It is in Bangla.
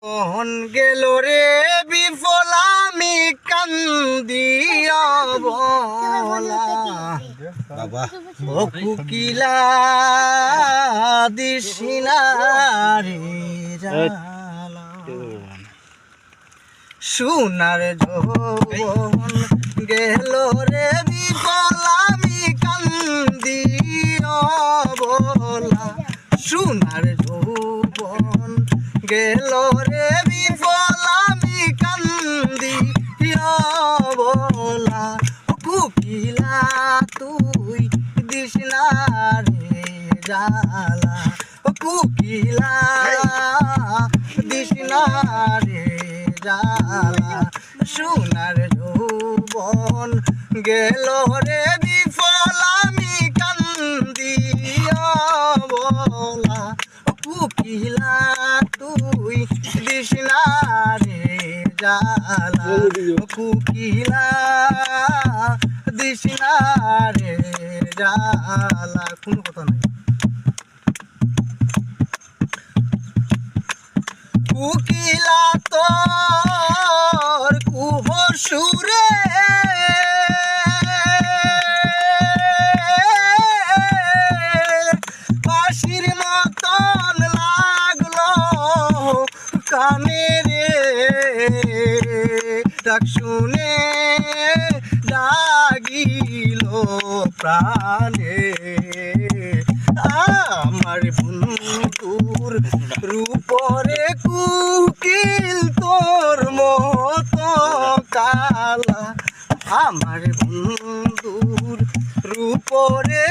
মন গেল রে বিফলামি কান্দিয়া বলা বাবা ও কুকিলা দিশিনা রে জালা সোনার যৌবন গেল রে বিফলামি কান্দিয়া বলা সোনার যৌবন গেল রে বিফলামি কান্দিয়া বলা কুকিলা তুই দিস না রে জালা কুকিলা দিস না রে জালা সোনার যৌবন গেল রে বিফলামি কান্দিয়া বলা কুকিলা তুই দিস না রে জালা কুকিলা দিস না রে জালা কোনো কথা নাই কুকিলা তোর কুহ সুরে বাঁশির মতন লাগলো কানে রে ডাক শুনে জাগিল প্রাণে আমার বন্ধুর রূপরে কুকিল তোর মতো কালা আমার বন্ধুর রূপরে